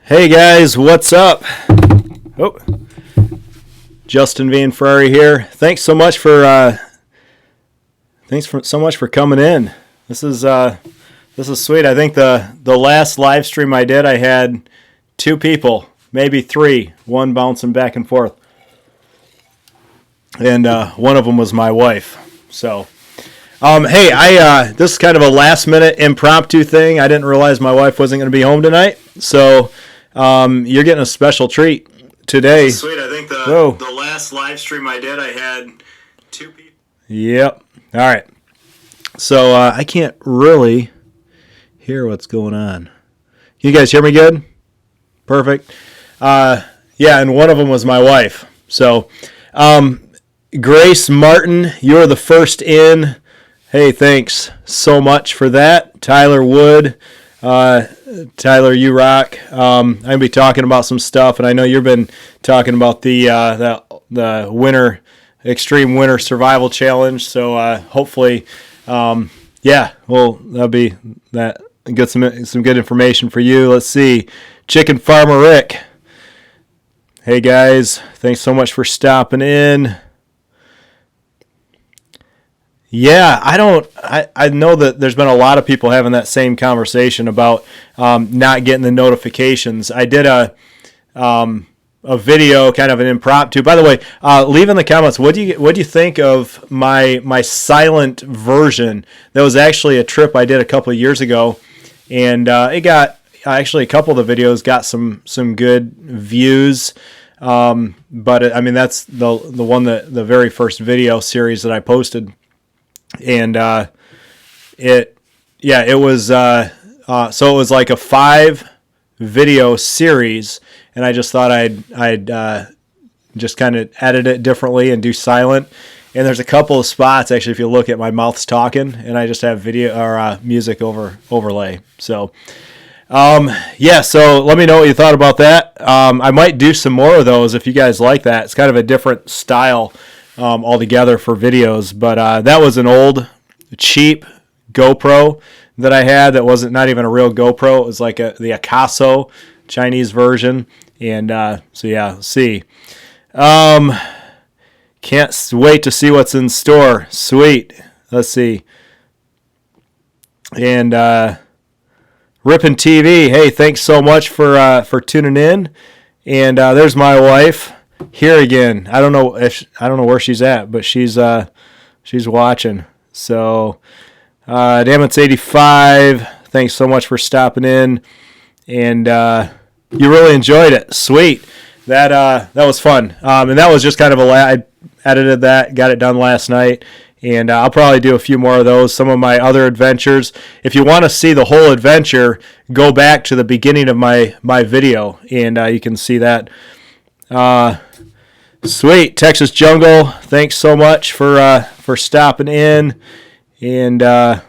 Hey guys, what's up? Oh, Justin Van Ferrari here. Thanks so much for coming in. This is sweet. I think the last live stream I did, I had 2 people, maybe 3, one bouncing back and forth, and one of them was my wife. So, hey, this is kind of a last minute impromptu thing. I didn't realize my wife wasn't going to be home tonight, so. You're getting a special treat today. Sweet. I think the last live stream I did, I had 2 people. Yep. All right. So I can't really hear what's going on. Can you guys hear me good? Perfect. Yeah, and one of them was my wife. So Grace Martin, you're the first in. Hey, thanks so much for that. Tyler Wood. Tyler, you rock. I'm gonna be talking about some stuff, and I know you've been talking about the winter extreme winter survival challenge. So hopefully, that'll be that. Get some good information for you. Let's see, Chicken Farmer Rick. Hey guys, thanks so much for stopping in. Yeah, I know that there's been a lot of people having that same conversation about not getting the notifications. I did a video, kind of an impromptu. By the way, leave in the comments what do you think of my silent version. That was actually a trip I did a couple of years ago, and it got actually a couple of the videos got some good views. But that's the one the very first video series that I posted. And it was so it was like a 5 video series, and I just thought I'd just kind of edit it differently and do silent. And there's a couple of spots actually, if you look at my mouth's talking, and I just have video or music overlay. So so let me know what you thought about that. I might do some more of those if you guys like that. It's kind of a different style altogether for videos, but that was an old cheap GoPro that I had that wasn't not even a real GoPro. It was like the Akaso Chinese version, and see. Can't wait to see what's in store. Sweet. Let's see. And Rippin' TV. Hey, thanks so much for tuning in. And there's my wife. Here again. I don't know where she's at, but she's watching. So, damn, it's 85. Thanks so much for stopping in, and you really enjoyed it. Sweet. That was fun. And that was just kind of I edited that, got it done last night, and I'll probably do a few more of those. Some of my other adventures. If you want to see the whole adventure, go back to the beginning of my video, and you can see that. Sweet. Texas Jungle, thanks so much for stopping in. And I'm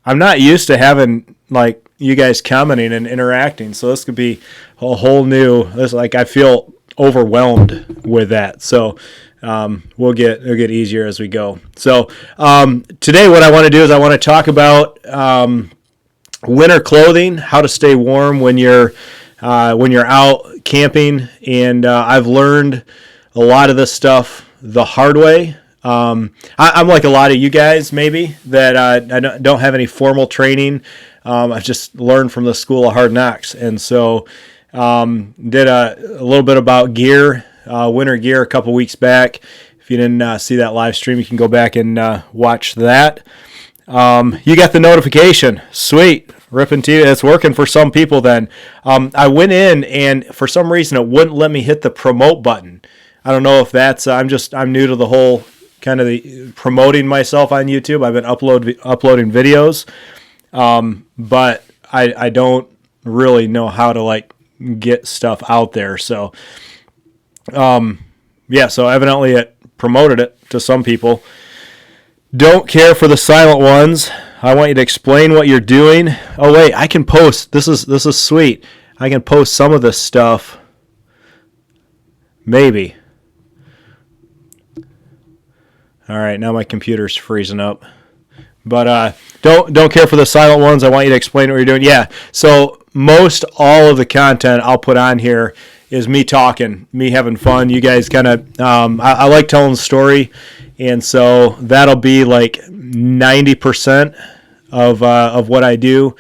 not used to having like you guys commenting and interacting, so this could be a whole new. I feel overwhelmed with that. So it'll get easier as we go. So today, what I want to do is I want to talk about winter clothing, how to stay warm when you're out camping, and I've learned a lot of this stuff the hard way. I'm like a lot of you guys, maybe, that I don't have any formal training. I've just learned from the School of Hard Knocks, and so did a little bit about gear, winter gear, a couple weeks back. If you didn't see that live stream, you can go back and watch that. You got the notification. Sweet. Rippin' TV. It's working for some people then. I went in, and for some reason it wouldn't let me hit the promote button. I don't know if that's I'm new to the whole kind of the promoting myself on YouTube. I've been uploading videos, but I don't really know how to like get stuff out there. So so evidently it promoted it to some people. Don't care for the silent ones. I want you to explain what you're doing. Oh wait, I can post. This is sweet. I can post some of this stuff. Maybe. All right, now my computer's freezing up. But don't care for the silent ones. I want you to explain what you're doing. Yeah. So most all of the content I'll put on here is me talking, me having fun. You guys kind of, I like telling the story, and so that'll be like 90% of what I do.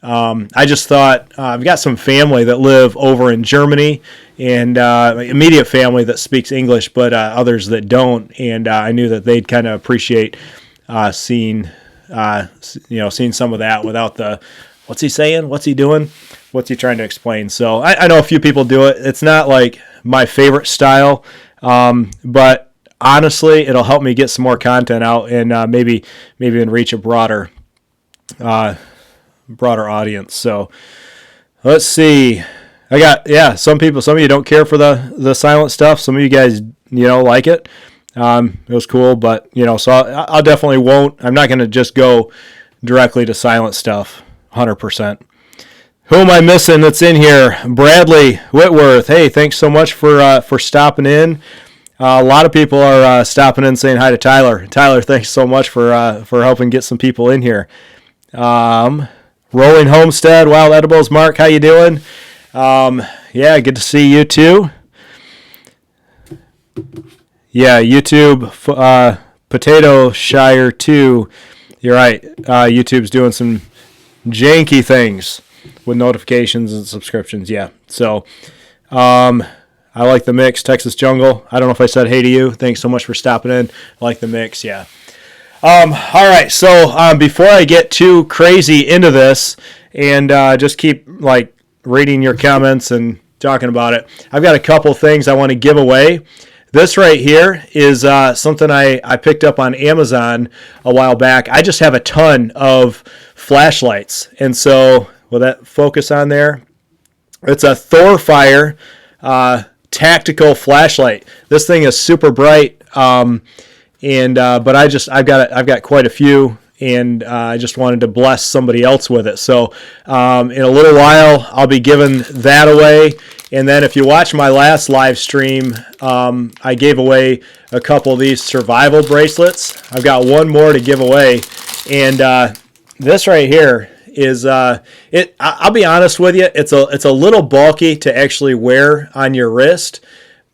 I just thought I've got some family that live over in Germany, and immediate family that speaks English, but others that don't, and I knew that they'd kind of appreciate seeing some of that without the what's he saying, what's he doing, what's he trying to explain. So I know a few people do it. It's not like my favorite style, but honestly, it'll help me get some more content out and maybe even reach a broader audience. So let's see. I got some of you don't care for the silent stuff. Some of you guys like it. It was cool, but so I'll definitely won't. I'm not going to just go directly to silent stuff 100%. Who am I missing that's in here? Bradley Whitworth. Hey, thanks so much for stopping in. A lot of people are stopping in saying hi to Tyler. Tyler, thanks so much for helping get some people in here. Rolling Homestead, Wild Edibles. Mark, how you doing? Yeah, good to see you too. Yeah, YouTube, Potato Shire 2. You're right. YouTube's doing some janky things with notifications and subscriptions. Yeah. So, I like the mix. Texas Jungle. I don't know if I said hey to you. Thanks so much for stopping in. I like the mix. Yeah. All right. So, before I get too crazy into this and just keep reading your comments and talking about it, I've got a couple things I want to give away. This right here is something I picked up on Amazon a while back. I just have a ton of flashlights. And so, will that focus on there? It's a Thorfire tactical flashlight. This thing is super bright, but I've got quite a few, and I just wanted to bless somebody else with it. So in a little while, I'll be giving that away. And then if you watch my last live stream, I gave away a couple of these survival bracelets. I've got one more to give away. And this right here is, I'll be honest with you, it's a little bulky to actually wear on your wrist,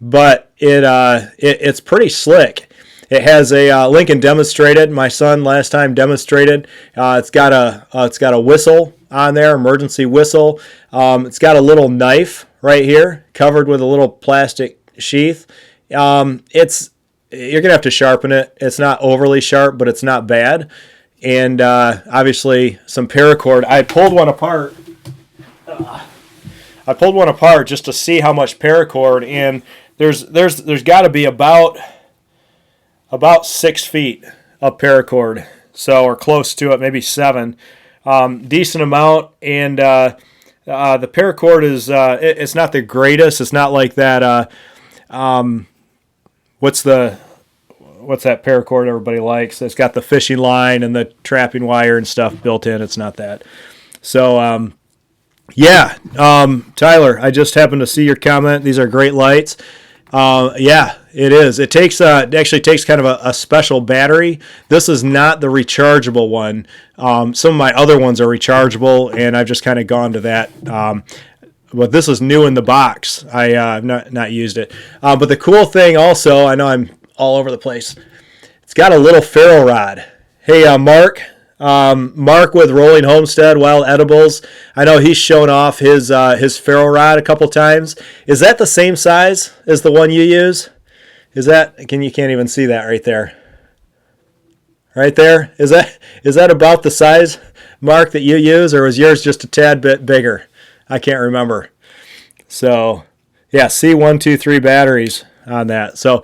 but it's pretty slick. It has a Lincoln demonstrated. My son last time demonstrated. It's got a whistle on there, emergency whistle. It's got a little knife right here, covered with a little plastic sheath. You're gonna have to sharpen it. It's not overly sharp, but it's not bad. And obviously some paracord. I pulled one apart. Just to see how much paracord, and there's got to be about 6 feet of paracord, so, or close to it, maybe 7. Decent amount, and the paracord is it's not the greatest. It's not like that. What's that paracord everybody likes? It's got the fishing line and the trapping wire and stuff built in. It's not that. So Tyler, I just happened to see your comment. These are great lights. Yeah, it is. It actually takes kind of a special battery. This is not the rechargeable one. Some of my other ones are rechargeable, and I've just kind of gone to that. But this is new in the box. I've not used it. But the cool thing also, I know I'm all over the place, it's got a little ferro rod. Hey, Mark with Rolling Homestead, Wild Edibles. I know he's shown off his ferro rod a couple times. Is that the same size as the one you use? You can't even see that right there. Right there? Is that about the size, Mark, that you use, or is yours just a tad bit bigger? I can't remember. So, yeah, C123 batteries on that. So,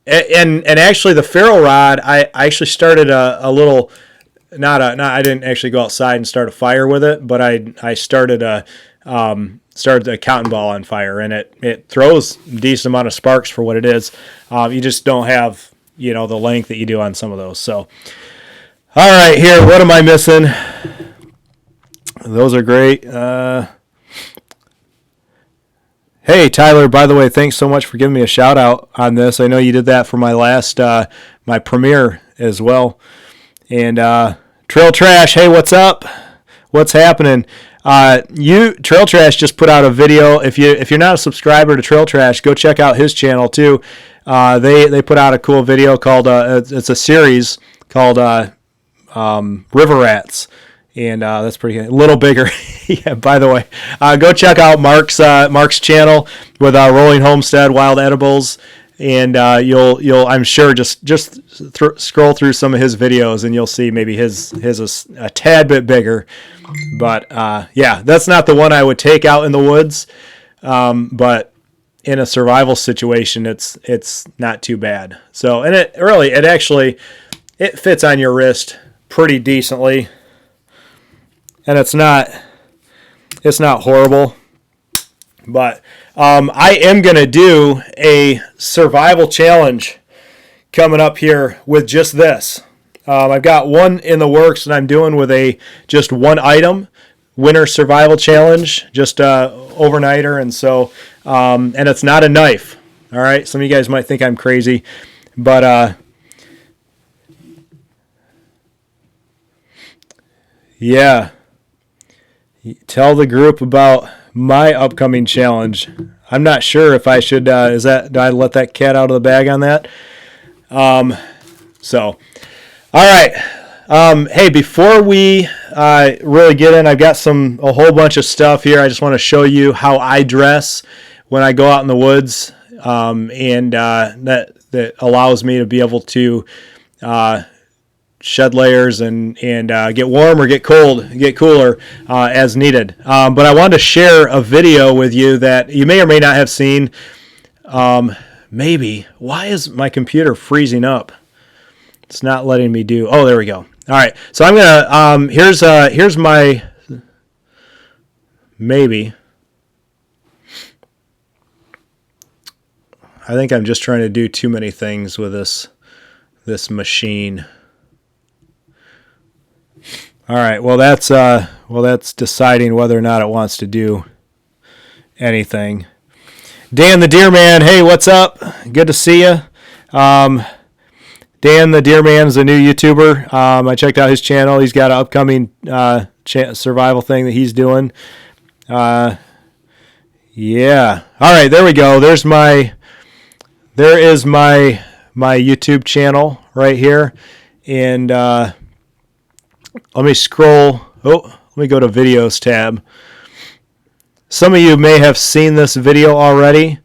and actually the ferro rod, I actually started a little. I didn't actually go outside and start a fire with it, but I started a cotton ball on fire, and it throws a decent amount of sparks for what it is. You just don't have the length that you do on some of those. So, all right, here, what am I missing? Those are great. Hey, Tyler, by the way, thanks so much for giving me a shout out on this. I know you did that for my last my premiere as well. And Trail Trash, hey, what's up? What's happening? Trail Trash just put out a video. If you're not a subscriber to Trail Trash, go check out his channel too. They put out a cool video called it's a series called River Rats. And that's pretty good. A little bigger. Yeah, by the way, go check out Mark's channel with Rolling Homestead Wild Edibles, and you'll I'm sure just scroll through some of his videos and you'll see maybe his is a tad bit bigger. But yeah, that's not the one I would take out in the woods. But in a survival situation, it's not too bad. So, and it actually fits on your wrist pretty decently. And it's not horrible, but I am going to do a survival challenge coming up here with just this. I've got one in the works that I'm doing with just one item, winter survival challenge, just overnighter. And so, and it's not a knife. All right. Some of you guys might think I'm crazy, but yeah. Tell the group about my upcoming challenge. I'm not sure if I should. Do I let that cat out of the bag on that? So, all right. Hey, before we really get in, I've got a whole bunch of stuff here. I just want to show you how I dress when I go out in the woods, and that allows me to be able to shed layers and get warm or get cooler as needed. But I wanted to share a video with you that you may or may not have seen. Maybe. Why is my computer freezing up? It's not letting me do. Oh, there we go. All right. So I'm gonna. Here's my. Maybe. I think I'm just trying to do too many things with this machine. All right. Well, that's deciding whether or not it wants to do anything. Dan the Deer Man, hey, what's up? Good to see you. Dan the Deer Man is a new YouTuber. I checked out his channel. He's got an upcoming survival thing that he's doing. Yeah. All right. There we go. There is my YouTube channel right here, and let me scroll. Oh, let me go to videos tab. Some of you may have seen this video already,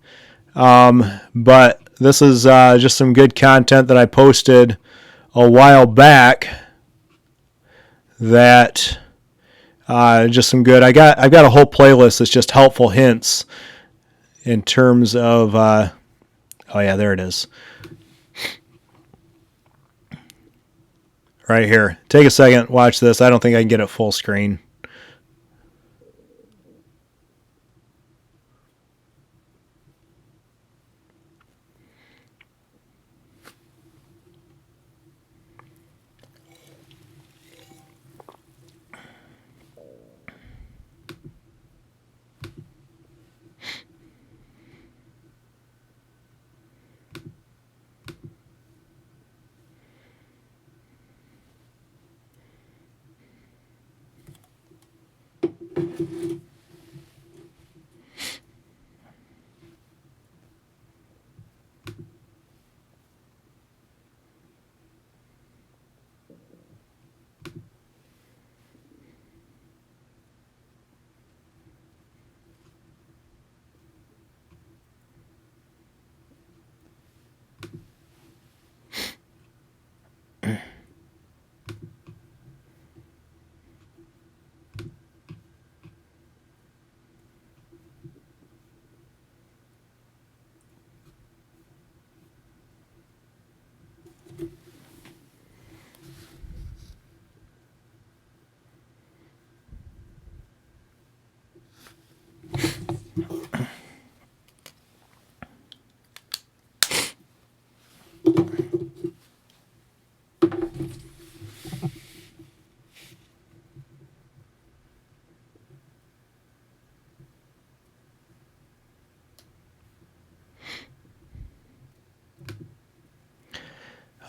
but this is just some good content that I posted a while back. That just some good. I've got a whole playlist that's just helpful hints in terms of. Oh yeah, there it is. Right here. Take a second, watch this. I don't think I can get it full screen.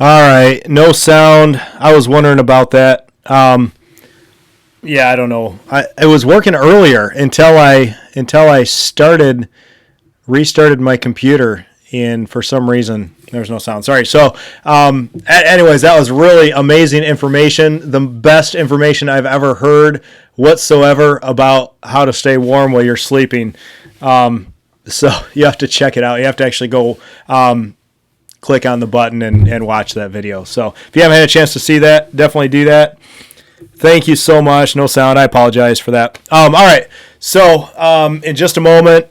All right, no sound. I was wondering about that. Yeah, I don't know. It was working earlier until I restarted my computer, and for some reason there was no sound. Sorry. So, anyways, that was really amazing information. The best information I've ever heard whatsoever about how to stay warm while you're sleeping. So you have to check it out. You have to actually go click on the button and watch that video. So if you haven't had a chance to see that, definitely do that. Thank you so much. No sound. I apologize for that. All right. So in just a moment,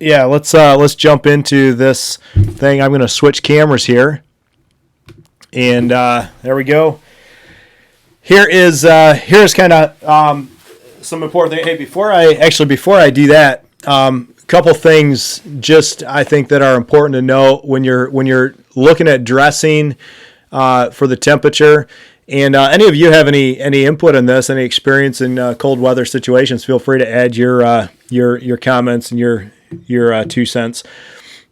yeah, let's jump into this thing. I'm going to switch cameras here, and there we go. Here's kind of some important thing. Hey, before I do that, couple things just I think that are important to know when you're looking at dressing for the temperature. And any of you have any input on this, any experience in cold weather situations, feel free to add your comments and your 2 cents.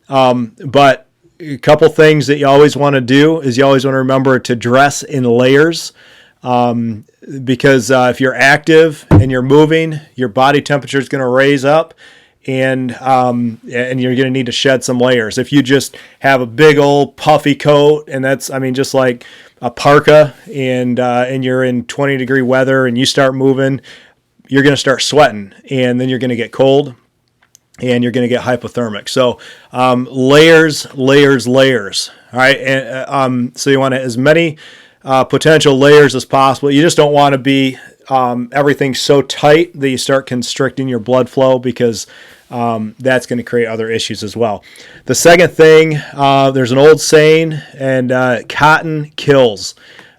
But a couple things that you always want to do is you always want to remember to dress in layers. Because if you're active and you're moving, your body temperature is going to raise up, and you're going to need to shed some layers. If you just have a big old puffy coat, and that's, just like a parka, and you're in 20-degree weather and you start moving, you're going to start sweating, and then you're going to get cold, and you're going to get hypothermic. So layers. All right, and so you want as many potential layers as possible. You just don't want to be everything so tight that you start constricting your blood flow, because that's going to create other issues as well. The second thing, there's an old saying, and cotton kills.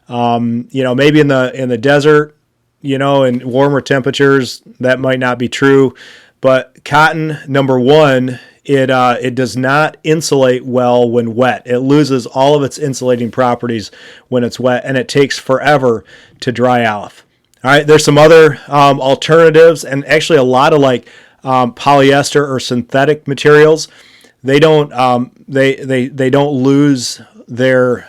Maybe in the desert, in warmer temperatures, that might not be true, but cotton, number one, it does not insulate well when wet. It loses all of its insulating properties when it's wet, and it takes forever to dry off. All right, there's some other alternatives, and actually a lot of polyester or synthetic materials. They don't they don't lose their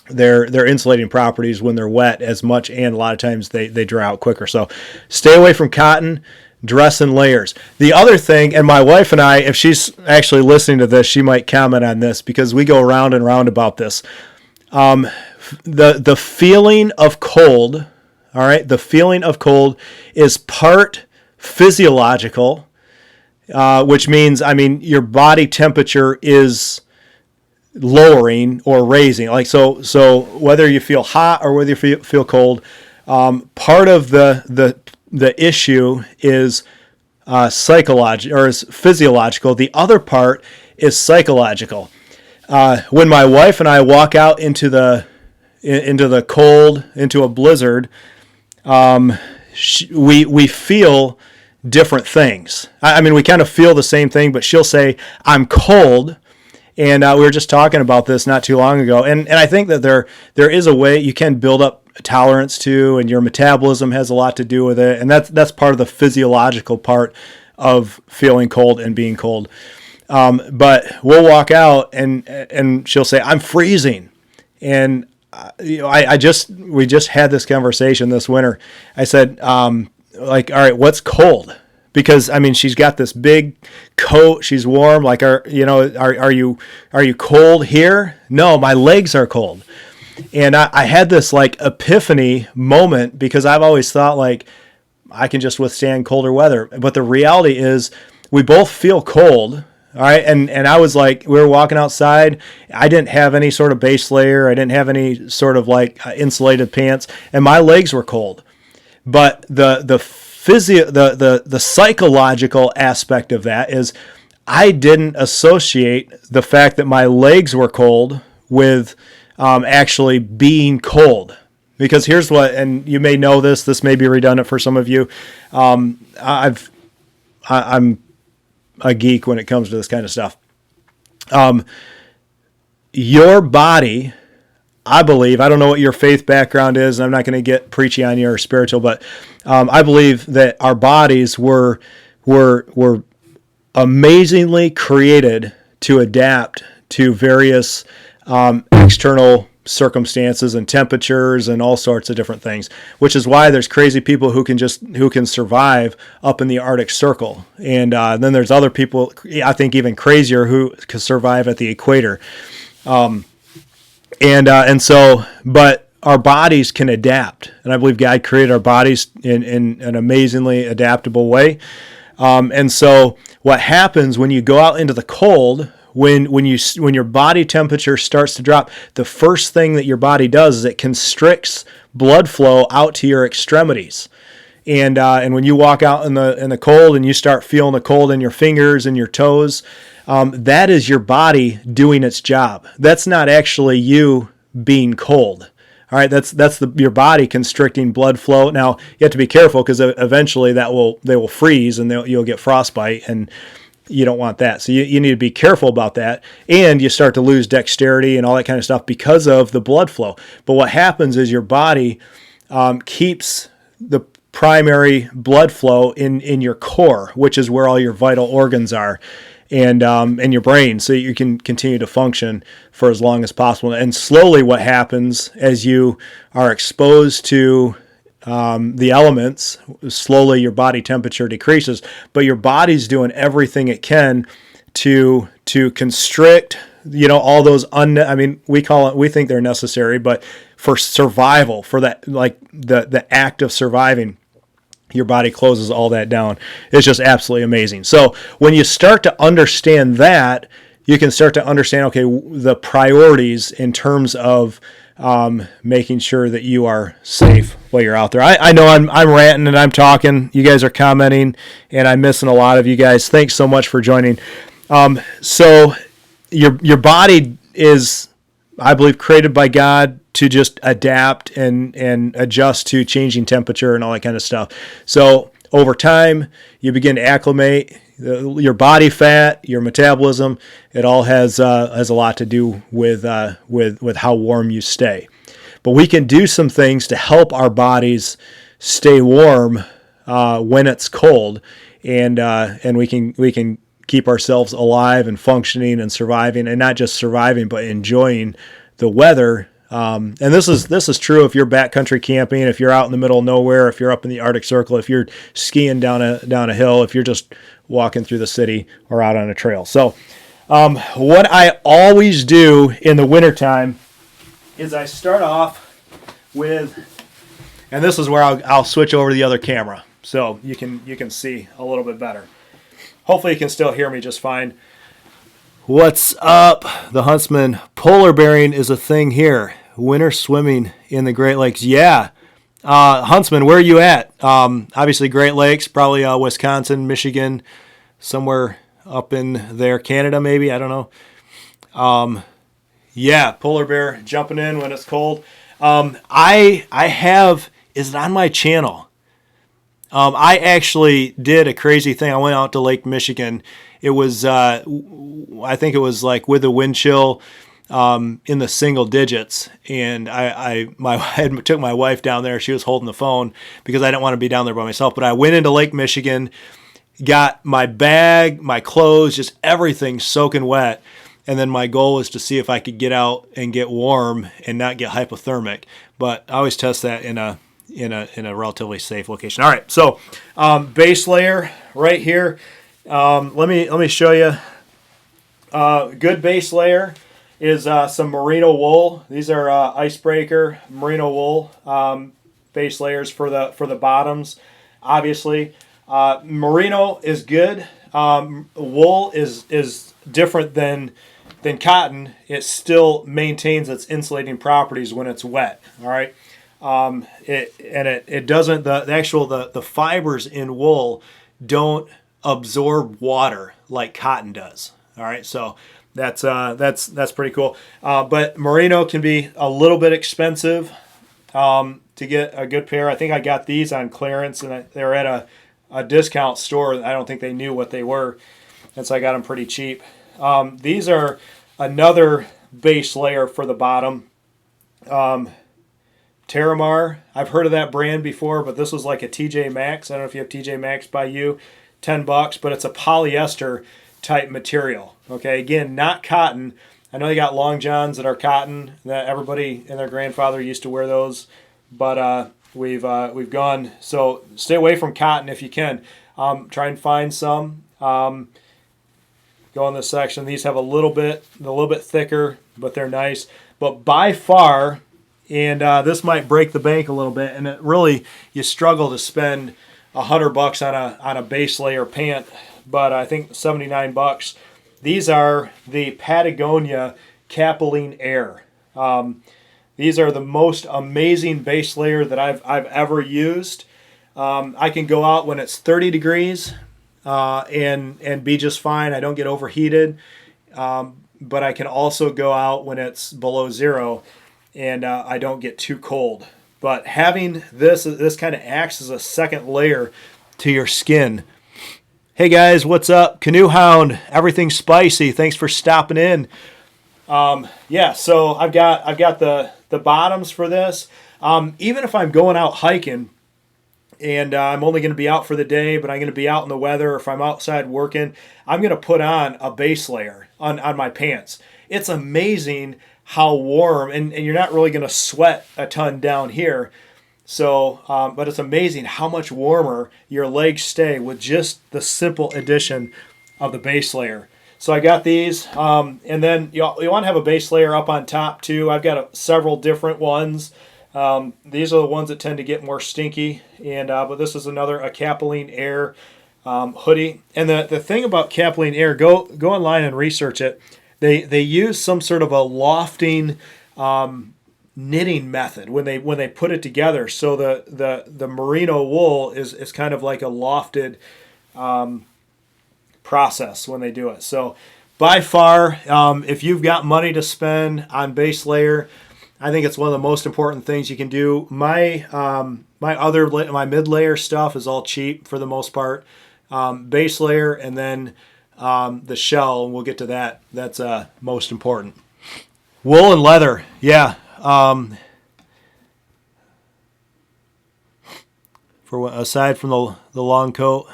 insulating properties when they're wet as much, and a lot of times they dry out quicker. So stay away from cotton. Dress in layers. The other thing, and my wife and I, if she's actually listening to this, she might comment on this, because we go round and round about this. The feeling of cold, all right, the feeling of cold is part physiological, which means, your body temperature is lowering or raising. So whether you feel hot or whether you feel cold, part of the issue is psychological or is physiological. The other part is psychological. When my wife and I walk out into the cold, into a blizzard, we feel different things. We kind of feel the same thing, but she'll say, "I'm cold." And we were just talking about this not too long ago. And I think that there is a way you can build up tolerance to, and your metabolism has a lot to do with it. And that's part of the physiological part of feeling cold and being cold. But we'll walk out and she'll say, "I'm freezing." And we just had this conversation this winter. I said, all right, what's cold? Because she's got this big coat, she's warm. Are you cold here? No, my legs are cold. And I had this epiphany moment, because I've always thought I can just withstand colder weather. But the reality is we both feel cold. All right. And I was we were walking outside. I didn't have any sort of base layer. I didn't have any sort of insulated pants, and my legs were cold. But the psychological aspect of that is I didn't associate the fact that my legs were cold with actually being cold. Because here's what, and you may know this may be redundant for some of you. I'm a geek when it comes to this kind of stuff. Your body, I believe, I don't know what your faith background is, and I'm not going to get preachy on you or spiritual, but I believe that our bodies were amazingly created to adapt to various external circumstances and temperatures and all sorts of different things, which is why there's crazy people who can survive up in the Arctic Circle. And then there's other people, I think even crazier, who can survive at the equator. But our bodies can adapt. And I believe God created our bodies in an amazingly adaptable way. And so what happens when you go out into the cold, when your body temperature starts to drop, the first thing that your body does is it constricts blood flow out to your extremities. And when you walk out in the cold and you start feeling the cold in your fingers and your toes, that is your body doing its job. That's not actually you being cold. All right, that's your body constricting blood flow. Now you have to be careful because eventually they will freeze and you'll get frostbite, and you don't want that. So you need to be careful about that, and you start to lose dexterity and all that kind of stuff because of the blood flow. But what happens is your body keeps the primary blood flow in your core, which is where all your vital organs are, and your brain, so you can continue to function for as long as possible. And slowly what happens as you are exposed to the elements, slowly your body temperature decreases, but your body's doing everything it can to constrict, all those we think they're necessary, but for survival, for that, like the act of surviving, your body closes all that down. It's just absolutely amazing. So when you start to understand that, you can start to understand, okay, the priorities in terms of making sure that you are safe while you're out there. I know I'm ranting and I'm talking. You guys are commenting, and I'm missing a lot of you guys. Thanks so much for joining. So your body is, I believe, created by God to just adapt and adjust to changing temperature and all that kind of stuff. So over time, you begin to acclimate. Your body fat, your metabolism, it all has a lot to do with how warm you stay. But we can do some things to help our bodies stay warm when it's cold, and we can keep ourselves alive and functioning and surviving, and not just surviving, but enjoying the weather. And this is true if you're backcountry camping, if you're out in the middle of nowhere, if you're up in the Arctic Circle, if you're skiing down a hill, if you're just walking through the city or out on a trail. So what I always do in the wintertime is I start off with, and this is where I'll switch over to the other camera so you can see a little bit better. Hopefully you can still hear me just fine. What's up, the Huntsman? Polar bearing is a thing here. Winter swimming in the Great Lakes. Yeah. Huntsman, where are you at? Obviously Great Lakes, probably Wisconsin, Michigan, somewhere up in there. Canada, maybe. I don't know. Yeah, polar bear jumping in when it's cold. I have, is it on my channel? I actually did a crazy thing. I went out to Lake Michigan. It was, I think it was like with a wind chill in the single digits. And I took my wife down there. She was holding the phone because I didn't want to be down there by myself. But I went into Lake Michigan, got my bag, my clothes, just everything soaking wet. And then my goal was to see if I could get out and get warm and not get hypothermic. But I always test that in a relatively safe location. All right, so base layer right here. Let me show you. Good base layer is some merino wool. These are icebreaker merino wool base layers for the bottoms. Obviously, merino is good. Wool is different than cotton. It still maintains its insulating properties when it's wet. All right. It doesn't, the fibers in wool don't absorb water like cotton does. All right, so that's pretty cool. But merino can be a little bit expensive to get a good pair. I think I got these on clearance, and they were at a discount store. I don't think they knew what they were, and so I got them pretty cheap. These are another base layer for the bottom. Terramar, I've heard of that brand before, but this was like a TJ Maxx. I don't know if you have TJ Maxx by you, $10, but it's a polyester type material. Okay, again, not cotton. I know they got long johns that are cotton. That everybody and their grandfather used to wear those, but we've gone. So stay away from cotton if you can. Try and find some. Go in this section. These have a little bit thicker, but they're nice. But by far, and this might break the bank a little bit, and it really you struggle to spend $100 on a base layer pant, but I think $79. These are the Patagonia Capilene Air. These are the most amazing base layer that I've ever used. I can go out when it's 30 degrees and be just fine. I don't get overheated, but I can also go out when it's below zero and I don't get too cold. But having this kind of acts as a second layer to your skin. Hey guys, what's up? Canoe Hound, everything spicy. Thanks for stopping in. Yeah, so I've got the bottoms for this. Even if I'm going out hiking and I'm only going to be out for the day, but I'm going to be out in the weather, or if I'm outside working, I'm going to put on a base layer on my pants. It's amazing how warm, and you're not really going to sweat a ton down here. So, but it's amazing how much warmer your legs stay with just the simple addition of the base layer. So I got these, and then you want to have a base layer up on top too. I've got several different ones. These are the ones that tend to get more stinky, and but this is a Capilene Air hoodie. And the thing about Capilene Air, go online and research it. They use some sort of a lofting knitting method when they put it together. So the merino wool is kind of like a lofted process when they do it. So by far, if you've got money to spend on base layer, I think it's one of the most important things you can do. My mid layer stuff is all cheap for the most part. Base layer and then the shell, and we'll get to that. That's most important. Wool and leather, yeah. Aside from the long coat,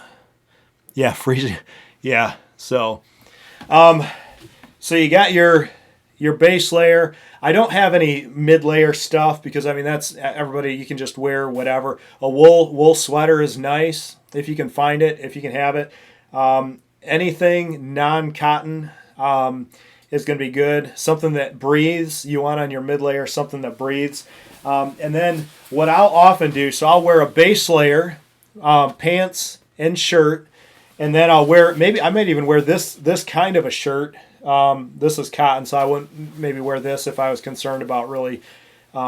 yeah, freezing, yeah. So you got your base layer. I don't have any mid layer stuff because I mean that's everybody. You can just wear whatever. A wool sweater is nice if you can find it, if you can have it. Anything non-cotton is going to be good. Something that breathes, you want on your mid layer, something that breathes. And then what I'll often do, so I'll wear a base layer, pants and shirt, and then I'll wear, I might even wear this kind of a shirt. This is cotton, so I wouldn't maybe wear this if I was concerned about really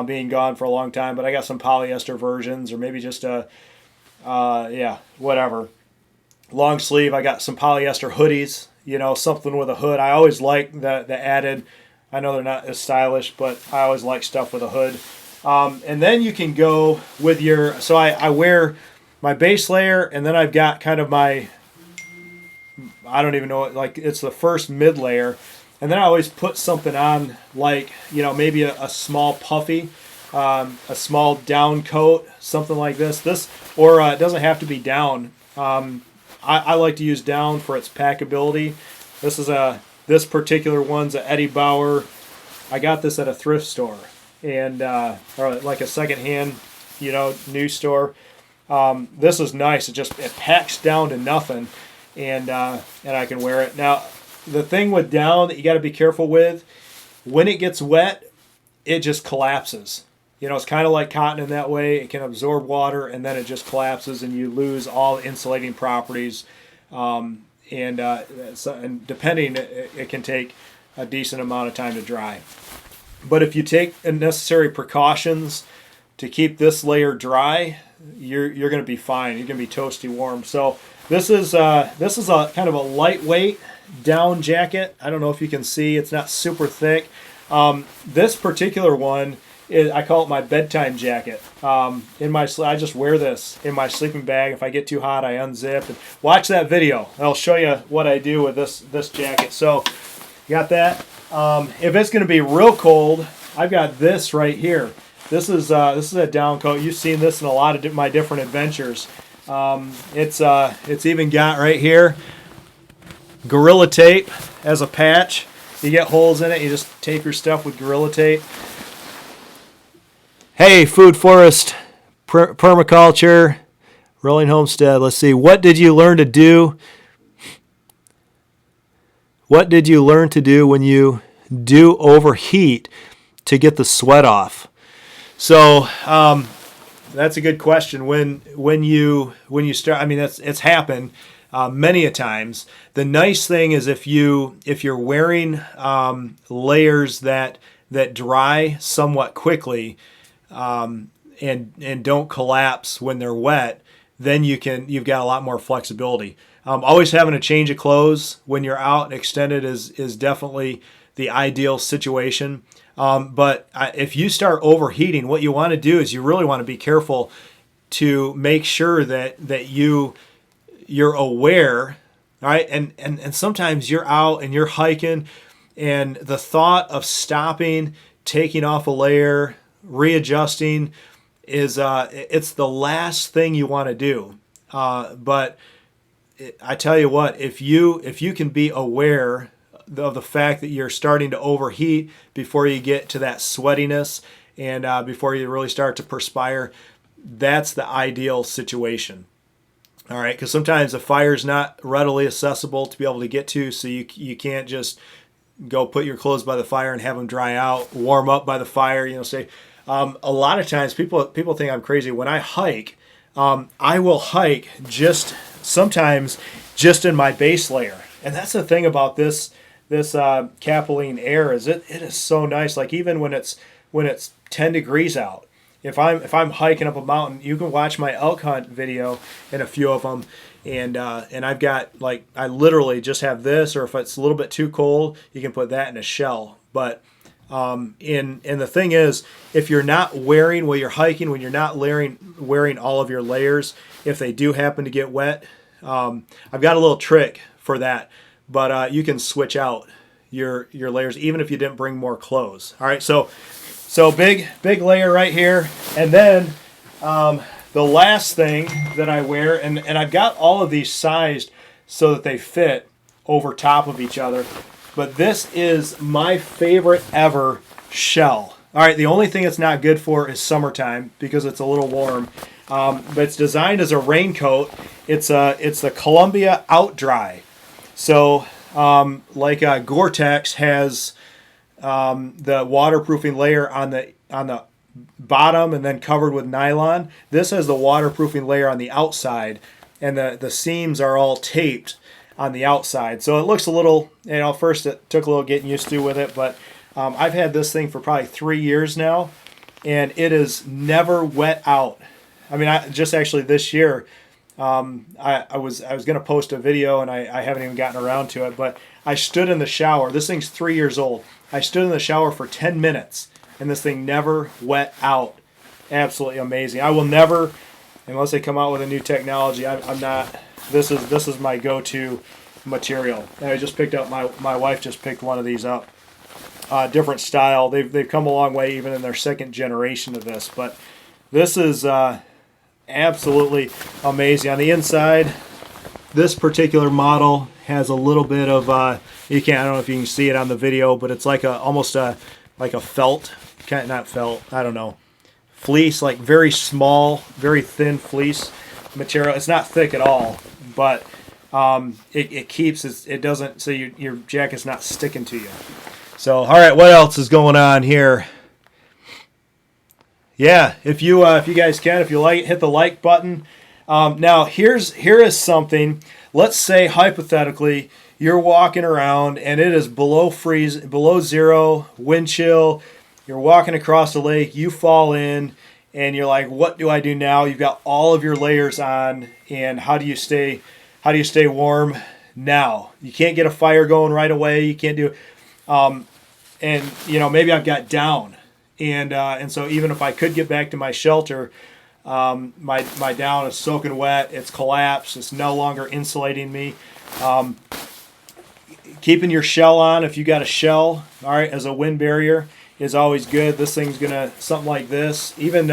being gone for a long time. But I got some polyester versions, or maybe just whatever. Long sleeve, I got some polyester hoodies, something with a hood. I always like the added, I know they're not as stylish, but I always like stuff with a hood. And then you can go with so I wear my base layer, and then I've got kind of my, I don't even know, like it's the first mid layer. And then I always put something on, like, maybe a small puffy, a small down coat, something like this. Or it doesn't have to be down. I like to use down for its packability. This particular one's a Eddie Bauer. I got this at a thrift store, and or like a secondhand, new store. This is nice. It packs down to nothing, and I can wear it. Now, the thing with down that you got to be careful with, when it gets wet, it just collapses. It's kind of like cotton in that way. It can absorb water, and then it just collapses, and you lose all insulating properties. And depending, it can take a decent amount of time to dry. But if you take necessary precautions to keep this layer dry, you're going to be fine. You're going to be toasty warm. So this is a kind of a lightweight down jacket. I don't know if you can see. It's not super thick. This particular one, I call it my bedtime jacket. I just wear this in my sleeping bag. If I get too hot, I unzip and watch that video. I'll show you what I do with this jacket. So, you got that. If it's going to be real cold, I've got this right here. This is a down coat. You've seen this in a lot of my different adventures. It's even got right here Gorilla Tape as a patch. You get holes in it, you just tape your stuff with Gorilla Tape. Hey, Food Forest Permaculture, Rolling Homestead. Let's see. What did you learn to do? What did you learn to do when you do overheat to get the sweat off? So that's a good question. When you start, I mean, it's happened many a times. The nice thing is if you're wearing layers that dry somewhat quickly and don't collapse when they're wet, then you've got a lot more flexibility. Always having a change of clothes when you're out and extended is definitely the ideal situation. But if you start overheating, what you want to do is you really want to be careful to make sure that you're aware, all right? And sometimes you're out and you're hiking, and the thought of stopping, taking off a layer, readjusting is it's the last thing you want to do. But I tell you what, if you can be aware of the fact that you're starting to overheat before you get to that sweatiness and before you really start to perspire, that's the ideal situation. All right, because sometimes the fire's not readily accessible to be able to get to, so you can't just go put your clothes by the fire and have them dry out, warm up by the fire. Say a lot of times people think I'm crazy when I hike. I will hike sometimes just in my base layer, and that's the thing about this Capilene Air is it is so nice. Like even when it's 10 degrees out, if I'm hiking up a mountain, you can watch my elk hunt video and a few of them, and I've got I literally just have this, or if it's a little bit too cold, you can put that in a shell. But and the thing is, if you're not wearing while you're hiking, when you're not wearing all of your layers, if they do happen to get wet, I've got a little trick for that. But you can switch out your layers even if you didn't bring more clothes. All right, so big layer right here, and then the last thing that I wear, and I've got all of these sized so that they fit over top of each other. But this is my favorite ever shell. All right, the only thing it's not good for is summertime because it's a little warm. But it's designed as a raincoat. It's the Columbia Out Dry. So Gore-Tex has the waterproofing layer on the bottom and then covered with nylon. This has the waterproofing layer on the outside, and the seams are all taped on the outside. So it looks a little, first it took a little getting used to with it, but I've had this thing for probably 3 years now, and it is never wet out. I mean, I just actually this year, I was going to post a video, and I haven't even gotten around to it, but I stood in the shower. This thing's 3 years old. I stood in the shower for 10 minutes, and this thing never wet out. Absolutely amazing. I will never, unless they come out with a new technology, I'm not. This is my go-to material. And I just picked up, my wife just picked one of these up. Different style. They've come a long way even in their second generation of this, but this is absolutely amazing. On the inside, this particular model has a little bit of I don't know if you can see it on the video, but it's like almost a felt, not felt, I don't know, fleece, like very small, very thin fleece material. It's not thick at all, but it keeps it doesn't, so your jacket's not sticking to you. So all right, what else is going on here? Yeah, if you guys can, if you like, hit the like button. Now here is something. Let's say hypothetically you're walking around and it is below zero, wind chill. You're walking across the lake, you fall in, and you're like, what do I do now? You've got all of your layers on, and how do you stay warm now? You can't get a fire going right away. You can't do, and maybe I've got down. And so even if I could get back to my shelter, my down is soaking wet. It's collapsed. It's no longer insulating me. Keeping your shell on, if you got a shell, all right, as a wind barrier is always good. This thing's gonna, something like this, even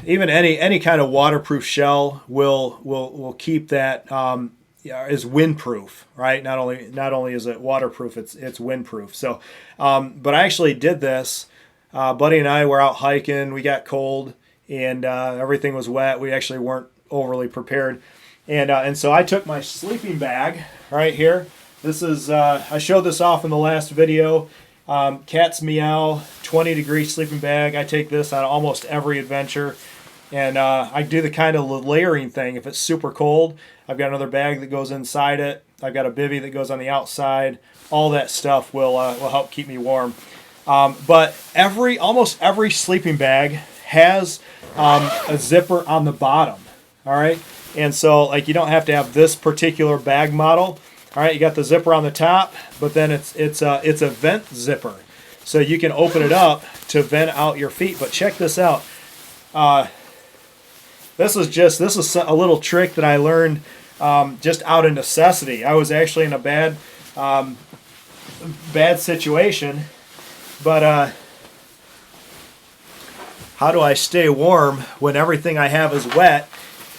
any kind of waterproof shell will keep that is windproof, right? Not only is it waterproof, it's windproof. So, but I actually did this. Buddy and I were out hiking. We got cold, and everything was wet. We actually weren't overly prepared, and so I took my sleeping bag right here. This is I showed this off in the last video. Cat's Meow 20-degree sleeping bag. I take this on almost every adventure. And I do the kind of layering thing. If it's super cold, I've got another bag that goes inside it. I've got a bivvy that goes on the outside. All that stuff will help keep me warm. But almost every sleeping bag has a zipper on the bottom. All right, and so like you don't have to have this particular bag model. All right, you got the zipper on the top, but then it's a vent zipper, so you can open it up to vent out your feet. But check this out. This is a little trick that I learned just out of necessity. I was actually in a bad situation, but how do I stay warm when everything I have is wet,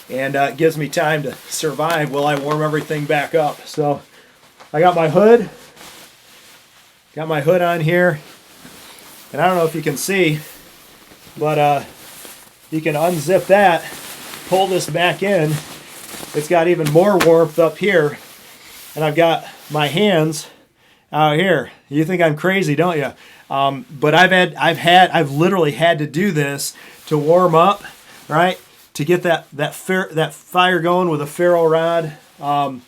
and it gives me time to survive while I warm everything back up? So I got my hood on here, and I don't know if you can see, but you can unzip that, pull this back in. It's got even more warmth up here, and I've got my hands out here. You think I'm crazy, don't you? But I've literally had to do this to warm up, right? To get that fire going with a ferro rod, and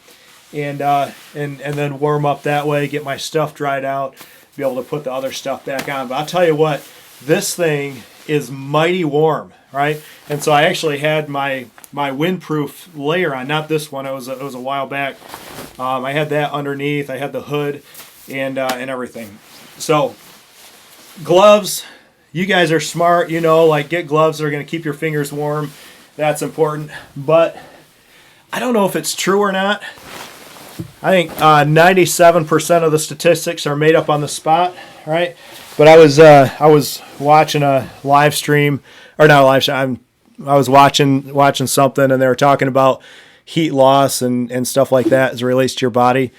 then warm up that way. Get my stuff dried out, be able to put the other stuff back on. But I'll tell you what, this thing is mighty warm, right? And so I actually had my windproof layer on, not this one. It was a while back. I had that underneath. I had the hood and everything. So gloves, you guys are smart, like get gloves that are going to keep your fingers warm. That's important. But I don't know if it's true or not. I think 97% of the statistics are made up on the spot, right? But I was watching a live stream, or not a live stream. I was watching something, and they were talking about heat loss and stuff like that as it relates to your body.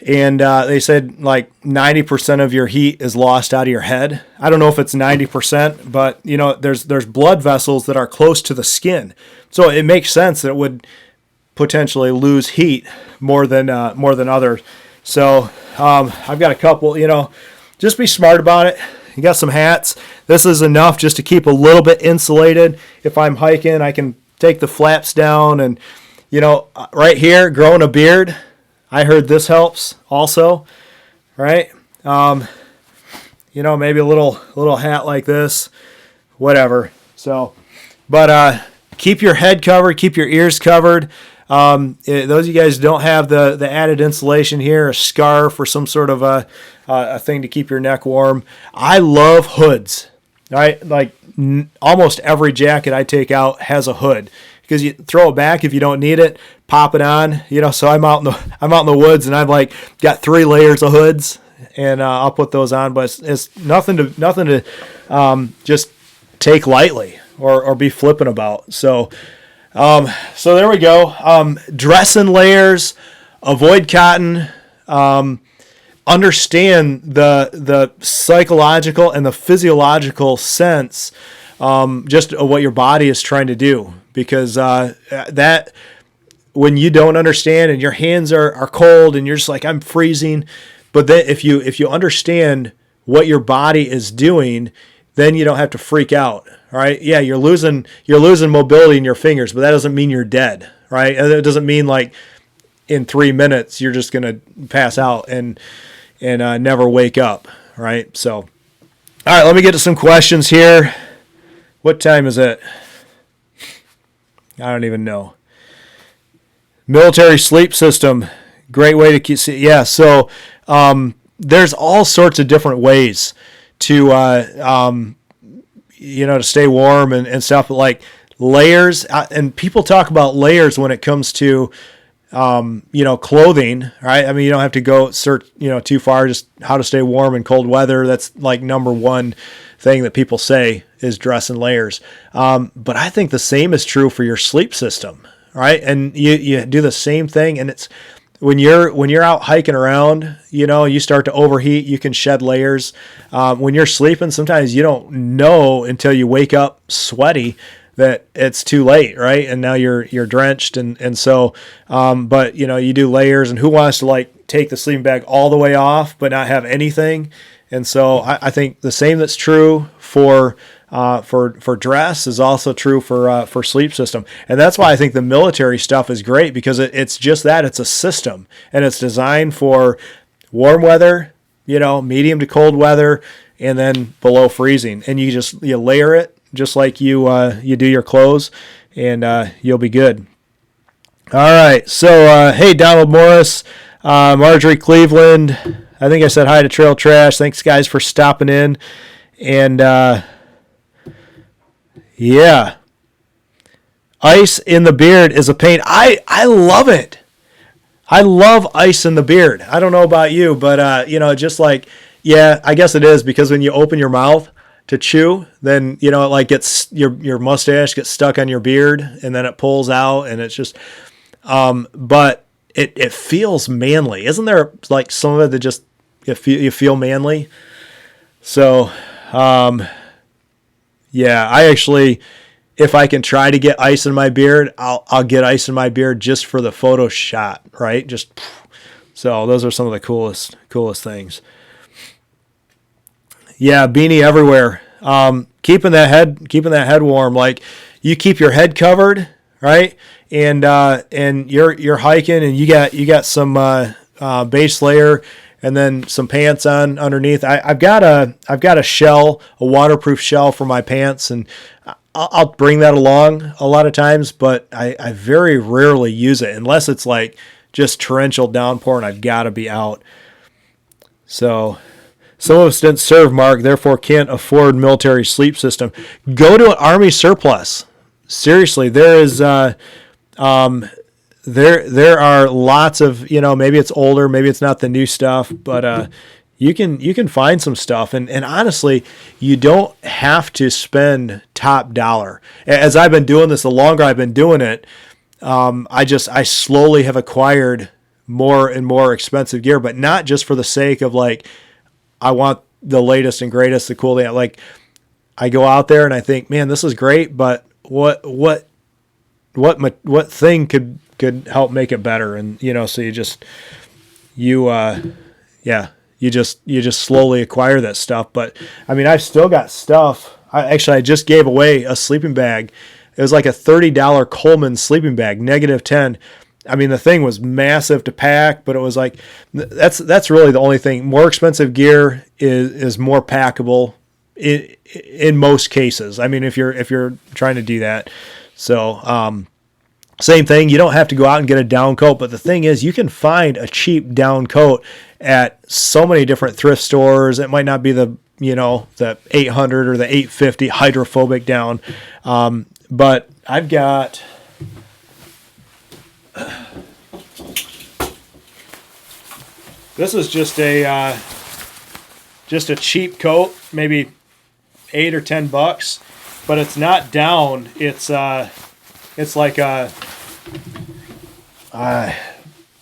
And they said like 90% of your heat is lost out of your head. I don't know if it's 90%, but there's blood vessels that are close to the skin, so it makes sense that it would potentially lose heat more than others. So I've got a couple. Just be smart about it. You got some hats. This is enough just to keep a little bit insulated. If I'm hiking, I can take the flaps down, and right here, growing a beard, I heard this helps also, right? Maybe a little hat like this, whatever. So, but keep your head covered, keep your ears covered. Those of you guys don't have the added insulation here, a scarf or some sort of a thing to keep your neck warm. I love hoods. Right? Like almost every jacket I take out has a hood, because you throw it back if you don't need it, pop it on. So I'm out in the woods, and I've like got 3 layers of hoods, and I'll put those on. But it's nothing to just take lightly or be flippant about. So there we go. Dress in layers, avoid cotton. Understand the psychological and the physiological sense just of what your body is trying to do, because that when you don't understand and your hands are cold and you're just like, I'm freezing, but then if you understand what your body is doing, then you don't have to freak out, right? Yeah, you're losing mobility in your fingers, but that doesn't mean you're dead, right? And it doesn't mean like in 3 minutes you're just gonna pass out and never wake up, right? So, all right, let me get to some questions here. What time is it? I don't even know. Military sleep system, great way to keep. Yeah, so there's all sorts of different ways to to stay warm and stuff, like layers. And people talk about layers when it comes to clothing, right? I mean, you don't have to go search, too far, just how to stay warm in cold weather. That's like number one thing that people say is dress in layers. But I think the same is true for your sleep system, right? And you do the same thing, and it's when you're out hiking around, you start to overheat. You can shed layers. When you're sleeping, sometimes you don't know until you wake up sweaty that it's too late, right? And now you're drenched, and so, but you do layers, and who wants to like take the sleeping bag all the way off but not have anything? And so I think the same that's true for dress is also true for sleep system. And that's why I think the military stuff is great, because it's just that, it's a system, and it's designed for warm weather, medium to cold weather, and then below freezing. And you layer it just like you do your clothes, and you'll be good. All right. So, hey, Donald Morris, Marjorie Cleveland, I think I said hi to Trail Trash. Thanks, guys, for stopping in. And, yeah. Ice in the beard is a pain. I love it. I love ice in the beard. I don't know about you, but, just like, yeah, I guess it is, because when you open your mouth to chew, then, it like gets, your mustache gets stuck on your beard, and then it pulls out, and it's just, but it feels manly. Isn't there like some of it that just, you feel manly? So, yeah, I actually, if I can try to get ice in my beard, I'll get ice in my beard just for the photo shot, right? Just, so those are some of the coolest things. Yeah, beanie everywhere. Keeping that head warm. Like, you keep your head covered, right? And you're hiking, and you got some base layer, and then some pants on underneath. I've got a shell, a waterproof shell for my pants, and I'll bring that along a lot of times, but I very rarely use it unless it's like just torrential downpour and I've got to be out. So some of us didn't serve, Mark, therefore can't afford military sleep system. Go to an Army surplus. Seriously, there is there are lots of, maybe it's older, maybe it's not the new stuff, but you can find some stuff, and honestly, you don't have to spend top dollar. As I've been doing this, the longer I've been doing it, I slowly have acquired more and more expensive gear, but not just for the sake of like, I want the latest and greatest, the cool thing. Like, I go out there and I think, man, this is great, but what thing could help make it better? And so you just slowly acquire that stuff. But I mean, I've still got stuff. I just gave away a sleeping bag. It was like a $30 Coleman sleeping bag, -10. I mean, the thing was massive to pack, but it was like, that's really the only thing. More expensive gear is more packable in most cases. I mean, if you're trying to do that. So, same thing. You don't have to go out and get a down coat, but the thing is, you can find a cheap down coat at so many different thrift stores. It might not be the 800 or the 850 hydrophobic down. But I've got, this is just a cheap coat, maybe $8 or $10, but it's not down. It's like a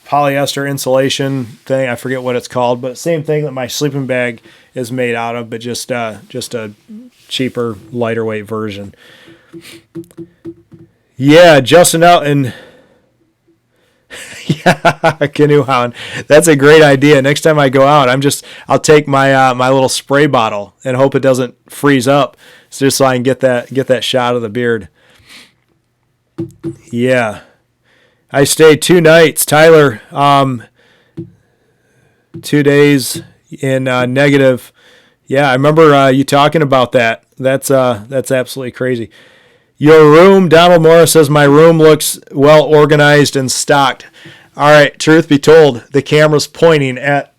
polyester insulation thing. I forget what it's called, but same thing that my sleeping bag is made out of, but just a cheaper, lighter weight version. Yeah, Justin out and yeah, canoe hound. That's a great idea. Next time I go out, I'll take my my little spray bottle and hope it doesn't freeze up, just so I can get that shot of the beard. Yeah. I stayed 2 nights, Tyler. 2 days in negative. Yeah, I remember you talking about that. That's absolutely crazy. Your room, Donald Morris says, my room looks well organized and stocked. All right, truth be told, the camera's pointing at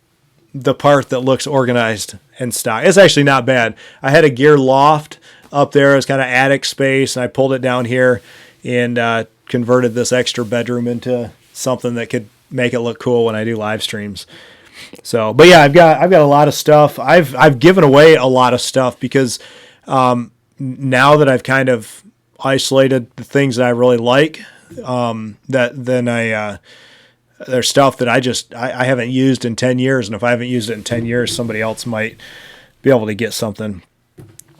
the part that looks organized and stocked. It's actually not bad. I had a gear loft up there. It's kind of attic space, and I pulled it down here and converted this extra bedroom into something that could make it look cool when I do live streams. So, but yeah, I've got a lot of stuff. I've given away a lot of stuff because now that I've kind of isolated the things that I really like, there's stuff that I haven't used in 10 years. And if I haven't used it in 10 years, somebody else might be able to get something.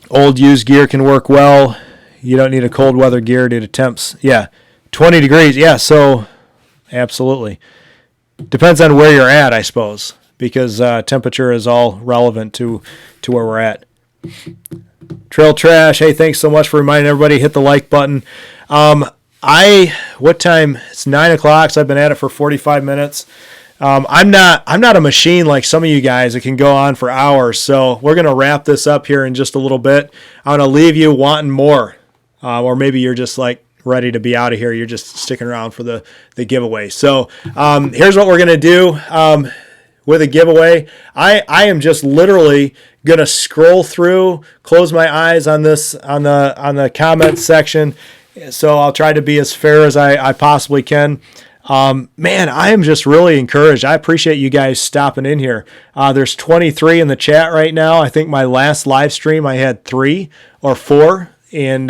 Old used gear can work well. You don't need a cold weather gear due to temps. Yeah. 20 degrees. Yeah. So absolutely. Depends on where you're at, I suppose, because temperature is all relevant to where we're at. Trail Trash, hey, thanks so much for reminding everybody, hit the like button. What time? It's 9 o'clock, so I've been at it for 45 minutes. I'm not a machine like some of you guys that can go on for hours, so we're going to wrap this up here in just a little bit. I'm going to leave you wanting more, or maybe you're just like ready to be out of here. You're just sticking around for the giveaway. So here's what we're going to do with a giveaway. I am just literally going to scroll through, close my eyes on this on the comments section. So I'll try to be as fair as I possibly can. Man, I am just really encouraged. I appreciate you guys stopping in here. There's 23 in the chat right now. I think my last live stream I had 3 or 4, and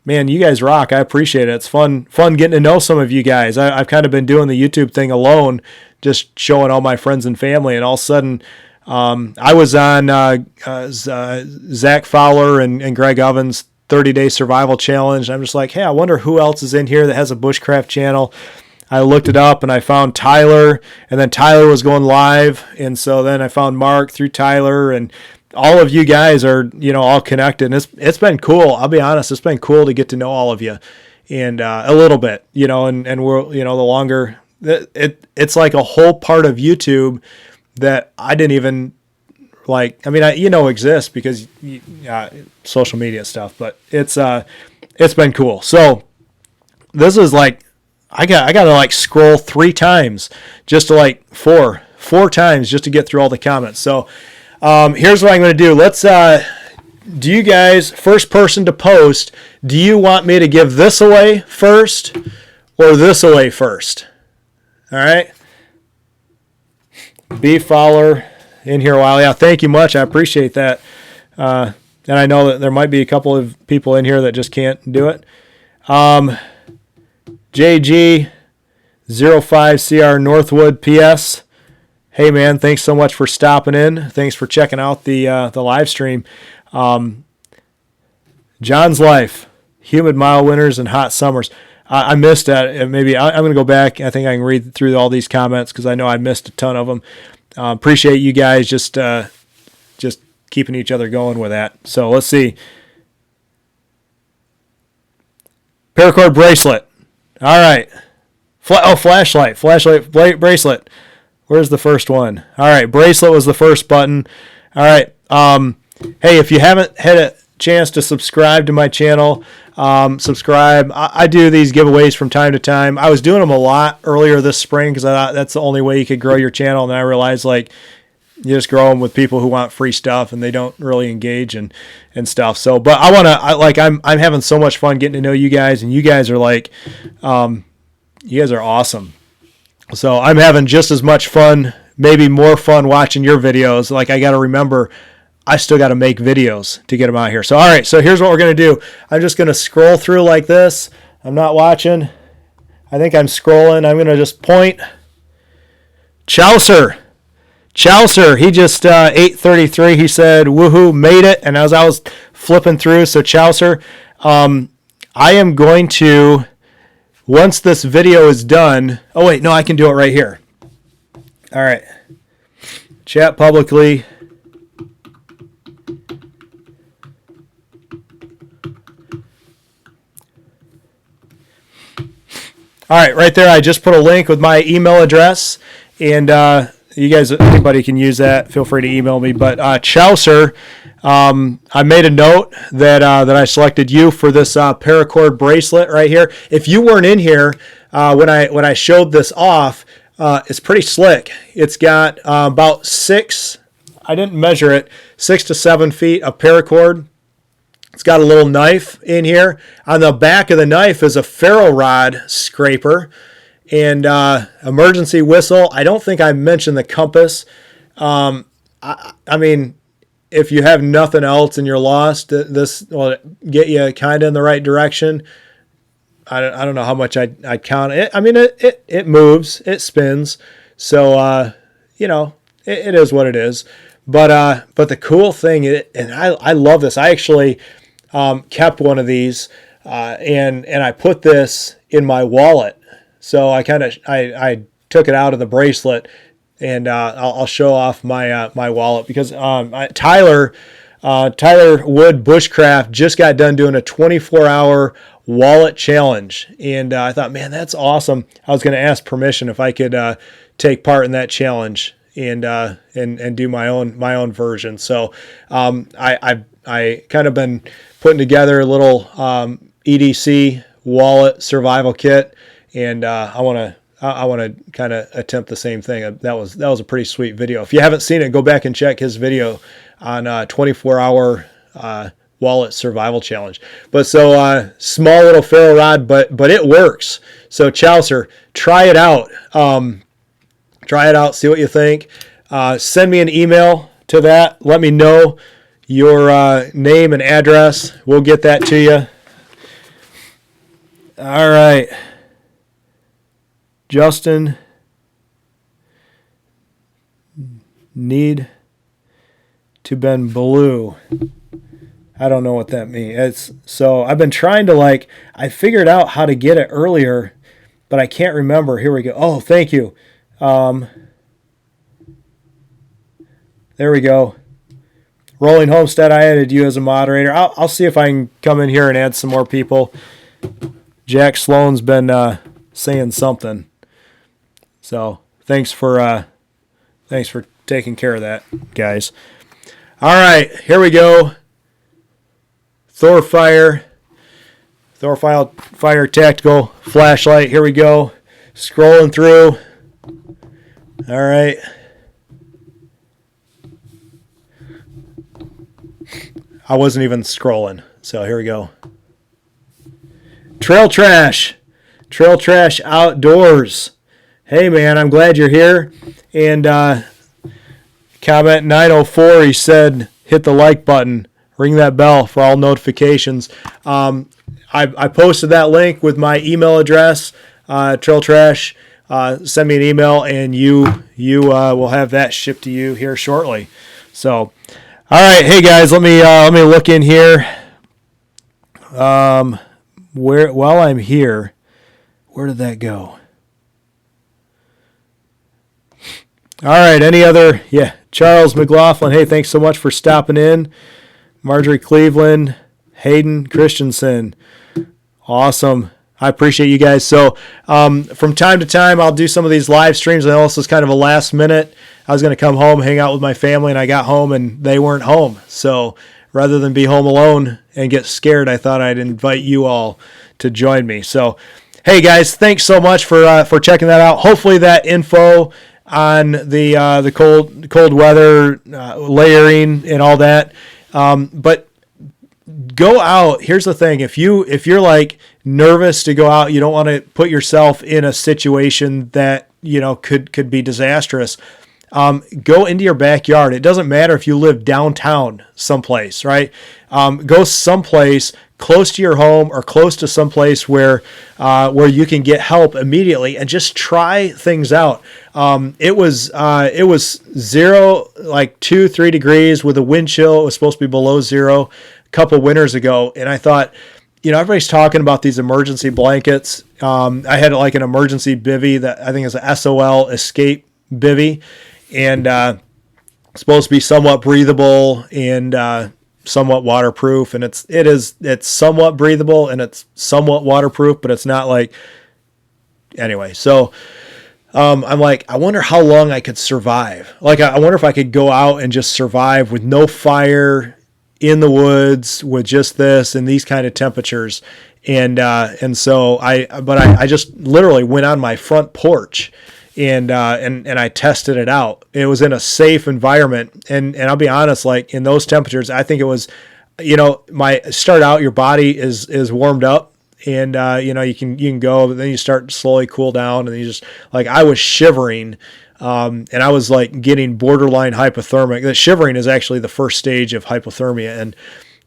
man, you guys rock. I appreciate it. It's fun getting to know some of you guys. I've kind of been doing the YouTube thing alone, just showing all my friends and family, and all of a sudden, I was on Zach Fowler and Greg Ovens' 30-day survival challenge. I'm just like, hey, I wonder who else is in here that has a bushcraft channel. I looked it up and I found Tyler, and then Tyler was going live, and so then I found Mark through Tyler, and all of you guys are, all connected. And it's been cool. I'll be honest, it's been cool to get to know all of you, and a little bit, and we're, the longer it's like a whole part of YouTube that I didn't even like. I mean, exists because social media stuff, but it's been cool. So this is like, I got to like scroll 3 times just to like four times just to get through all the comments. So here's what I'm going to do. Let's do you guys, first person to post, do you want me to give this away first or this away first? All right. B Fowler in here a while. Yeah, thank you much. I appreciate that. And I know that there might be a couple of people in here that just can't do it. JG05CR Northwood PS. Hey man, thanks so much for stopping in. Thanks for checking out the live stream. John's Life, humid mild winters and hot summers. I missed that. Maybe I'm going to go back. I think I can read through all these comments because I know I missed a ton of them. Appreciate you guys just keeping each other going with that. So let's see. Paracord bracelet. All right. Flashlight bracelet. Where's the first one? All right, bracelet was the first button. All right. Hey, if you haven't had a chance to subscribe to my channel, subscribe. I do these giveaways from time to time. I was doing them a lot earlier this spring because I thought that's the only way you could grow your channel, and I realized like you just grow them with people who want free stuff and they don't really engage and stuff. So, but I'm having so much fun getting to know you guys, and you guys are like, you guys are awesome. So I'm having just as much fun, maybe more fun watching your videos. Like I got to remember, I still got to make videos to get them out here. So, all right, so here's what we're going to do. I'm just going to scroll through like this. I'm not watching. I think I'm scrolling. I'm going to just point. Chaucer, he just 8:33. He said, woohoo, made it. And as I was flipping through, so Chaucer, I am going to, once this video is done, oh wait, no, I can do it right here. All right. Chat publicly. All right, right there, I just put a link with my email address, and you guys, anybody can use that. Feel free to email me. But Chaucer, I made a note that I selected you for this paracord bracelet right here. If you weren't in here when I showed this off, it's pretty slick. It's got about 6, I didn't measure it, 6 to 7 feet of paracord. It's got a little knife in here. On the back of the knife is a ferro rod scraper and emergency whistle. I don't think I mentioned the compass. I mean, if you have nothing else and you're lost, this will get you kind of in the right direction. I don't know how much I'd count it. I mean, it moves, it spins. So, it is what it is. But the cool thing, and I love this. I actually kept one of these, and I put this in my wallet. So I took it out of the bracelet, and I'll show off my my wallet because Tyler Wood Bushcraft just got done doing a 24-hour wallet challenge, and I thought, man, that's awesome. I was going to ask permission if I could take part in that challenge and do my own version. So I kind of been putting together a little EDC wallet survival kit, and I want to kind of attempt the same thing. That was a pretty sweet video. If you haven't seen it, go back and check his video on 24-hour wallet survival challenge. But so small little ferro rod, but it works. So Chaucer, try it out. See what you think. Send me an email to that. Let me know your name and address. We'll get that to you. All right. Justin, need to been blue. I don't know what that means. So I've been trying to I figured out how to get it earlier, but I can't remember. Here we go. Oh, thank you. There we go. Rolling Homestead, I added you as a moderator. I'll see if I can come in here and add some more people. Jack Sloan's been saying something. So thanks for taking care of that, guys. All right, here we go. Thorfire Tactical Flashlight. Here we go. Scrolling through. All right. I wasn't even scrolling, so here we go. Trail Trash Outdoors. Hey, man, I'm glad you're here. And comment 904, he said, hit the like button, ring that bell for all notifications. I posted that link with my email address, Trail Trash. Send me an email, and you will have that shipped to you here shortly. So, all right, hey guys, let me look in here. While I'm here, where did that go? All right, any other? Yeah, Charles McLaughlin. Hey, thanks so much for stopping in. Marjorie Cleveland, Hayden Christensen. Awesome. I appreciate you guys. So from time to time, I'll do some of these live streams. I know this is kind of a last minute. I was going to come home, hang out with my family, and I got home, and they weren't home. So rather than be home alone and get scared, I thought I'd invite you all to join me. So, hey, guys, thanks so much for checking that out. Hopefully that info on the cold weather, layering, and all that. But go out. Here's the thing: if you're nervous to go out, you don't want to put yourself in a situation that could be disastrous. Go into your backyard. It doesn't matter if you live downtown someplace, right? Go someplace close to your home or close to someplace where you can get help immediately and just try things out. It was 0, 2-3 degrees with a wind chill. It was supposed to be below zero a couple winters ago. And I thought, everybody's talking about these emergency blankets. I had an emergency bivy that I think is a SOL Escape bivy, and supposed to be somewhat breathable and somewhat waterproof. And it's somewhat breathable and it's somewhat waterproof, but it's not anyway. So I'm I wonder how long I could survive. I wonder if I could go out and just survive with no fire in the woods with just this and these kind of temperatures. And so I just literally went on my front porch and I tested it out. It was in a safe environment. And I'll be honest, in those temperatures, I think it was, start out, your body is warmed up and, you can go, but then you start to slowly cool down and you just I was shivering. And I was getting borderline hypothermic. The shivering is actually the first stage of hypothermia.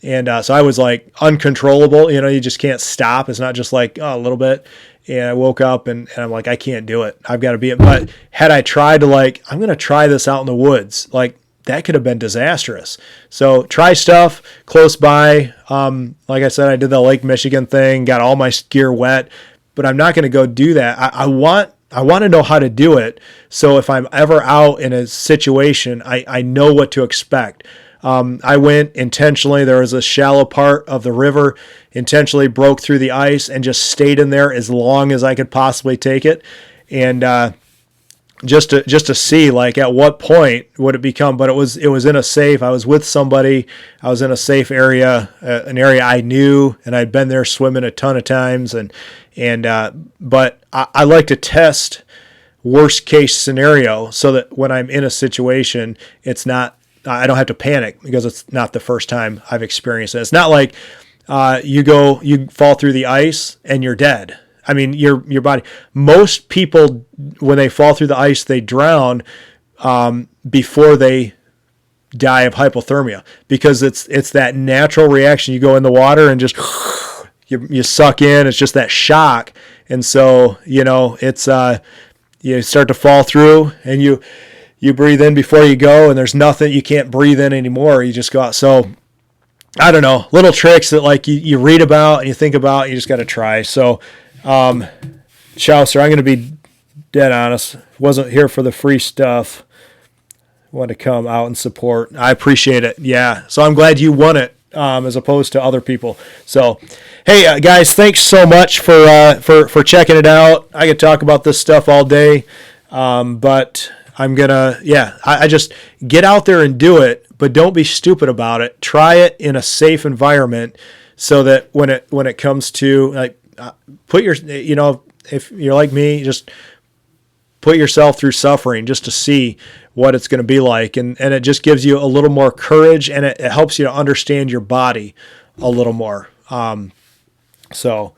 And so I was like uncontrollable. You just can't stop. It's not just like a little bit. And I woke up and I'm like, I can't do it. I've got to be it. But had I tried to I'm going to try this out in the woods, that could have been disastrous. So try stuff close by. Like I said, I did the Lake Michigan thing, got all my gear wet, but I'm not going to go do that. I want to know how to do it. So if I'm ever out in a situation, I know what to expect. I went intentionally. There was a shallow part of the river, intentionally broke through the ice and just stayed in there as long as I could possibly take it. And, just to see at what point would it become, but it was in a safe. I was with somebody. I was in a safe area, an area I knew, and I'd been there swimming a ton of times. But I like to test worst case scenario so that when I'm in a situation, I don't have to panic because it's not the first time I've experienced it. It's not like you fall through the ice and you're dead. I mean, your body. Most people, when they fall through the ice, they drown before they die of hypothermia because it's that natural reaction. You go in the water and just you suck in. It's just that shock, and so it's you start to fall through and you breathe in before you go, and there's nothing you can't breathe in anymore. You just go out. So I don't know, little tricks that you read about and you think about. You just got to try. So. Chaucer, I'm going to be dead honest. Wasn't here for the free stuff. Wanted to come out and support. I appreciate it. Yeah. So I'm glad you won it, as opposed to other people. So, hey guys, thanks so much for checking it out. I could talk about this stuff all day, but I'm gonna. I just get out there and do it, but don't be stupid about it. Try it in a safe environment so that when it comes to put your, if you're like me, just put yourself through suffering just to see what it's going to be like. And it just gives you a little more courage, and it helps you to understand your body a little more. So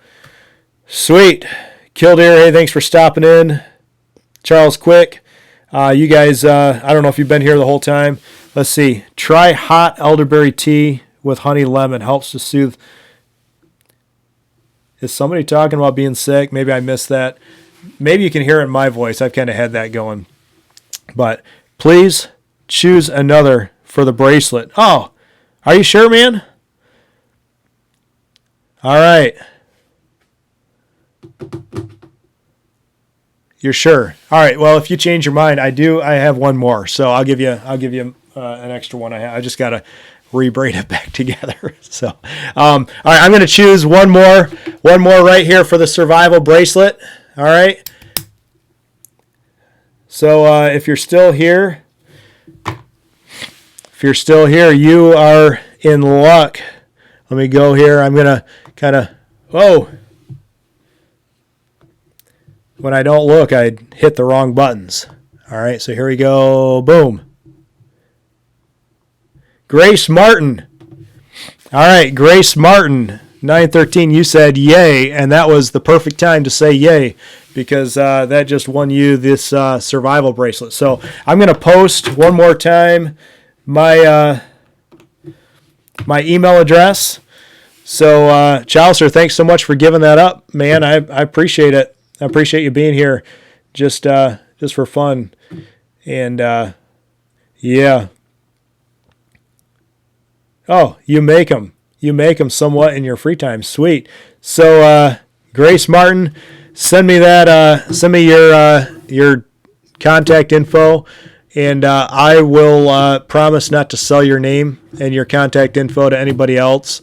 sweet. Killdeer, hey, thanks for stopping in. Charles Quick, you guys, I don't know if you've been here the whole time. Let's see. Try hot elderberry tea with honey lemon. Helps to soothe. Is somebody talking about being sick? Maybe I missed that. Maybe you can hear it in my voice. I've kind of had that going. But please choose another for the bracelet. Oh, are you sure, man? All right. You're sure? All right. Well, if you change your mind, I have one more. So I'll give you an extra one. I just got to rebraid it back together. So, all right, I'm going to choose one more right here for the survival bracelet. All right. So, if you're still here, you are in luck. Let me go here. I'm going to kind of, when I don't look, I hit the wrong buttons. All right. So here we go. Boom. Grace Martin. All right, Grace Martin, 913, you said yay, and that was the perfect time to say yay because that just won you this survival bracelet. So I'm going to post one more time my email address. So, Chaucer, thanks so much for giving that up, man. I appreciate it. I appreciate you being here just for fun. And, yeah. Oh, you make them. You make them somewhat in your free time. Sweet. So, Grace Martin, send me that. Send me your contact info, and I will promise not to sell your name and your contact info to anybody else.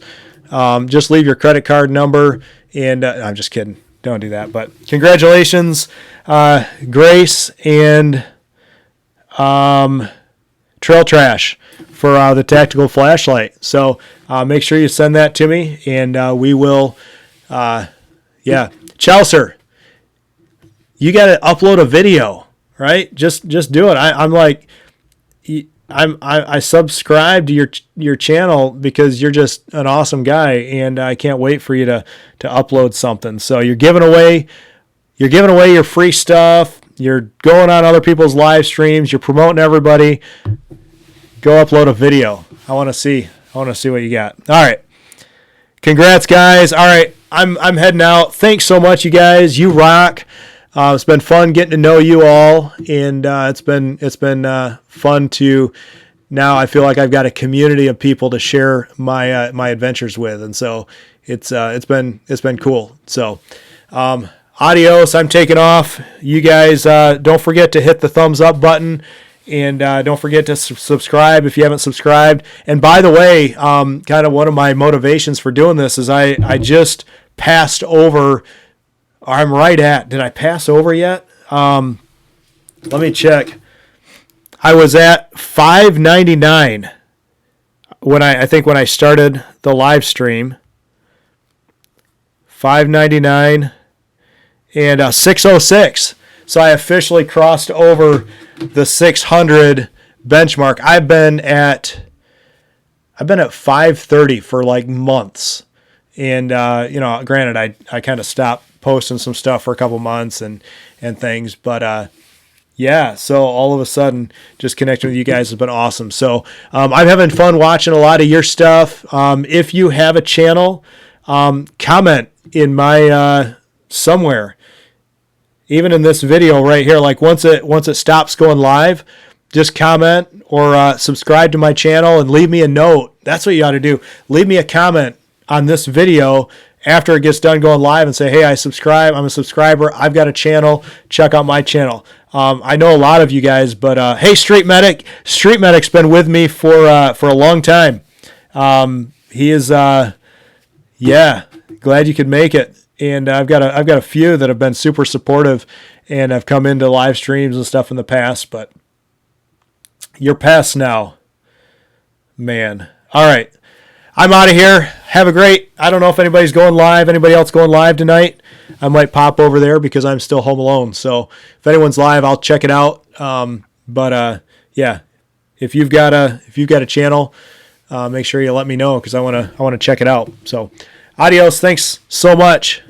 Just leave your credit card number, and I'm just kidding. Don't do that. But congratulations, Grace and Trail Trash, for the tactical flashlight. So make sure you send that to me, and we will, Chaucer, you got to upload a video, right? Just do it. I subscribe to your channel because you're just an awesome guy, and I can't wait for you to upload something. So you're giving away your free stuff. You're going on other people's live streams. You're promoting everybody. Go upload a video. I want to see I want to see what you got. All right. Congrats, guys. All right. I'm heading out. Thanks so much, you guys. You rock. It's been fun getting to know you all, and it's been fun to. Now I feel like I've got a community of people to share my my adventures with, and so it's been cool. So, adios. I'm taking off. You guys don't forget to hit the thumbs up button, and don't forget to subscribe if you haven't subscribed. And by the way, kind of one of my motivations for doing this is I just passed over. I'm right at. Did I pass over yet? Let me check. I was at 599 when I think when I started the live stream. 599 and 606. So I officially crossed over the 600 benchmark. I've been at 530 for like months. And granted I kind of stopped posting some stuff for a couple months and things, but yeah, so all of a sudden, just connecting with you guys has been awesome. So I'm having fun watching a lot of your stuff. If you have a channel, comment in my somewhere, even in this video right here. Like once it stops going live, just comment or subscribe to my channel and leave me a note. That's what you ought to do. Leave me a comment on this video after it gets done going live and say, hey, I subscribe. I'm a subscriber. I've got a channel. Check out my channel. I know a lot of you guys, but hey, Street Medic's been with me for a long time. He is, glad you could make it. And I've got a few that have been super supportive and have come into live streams and stuff in the past, but you're past now, man. All right. I'm out of here. Have a great, I don't know if anybody's going live, anybody else going live tonight. I might pop over there because I'm still home alone. So if anyone's live, I'll check it out. Yeah, if you've got a channel, make sure you let me know because I want to check it out. So adios. Thanks so much.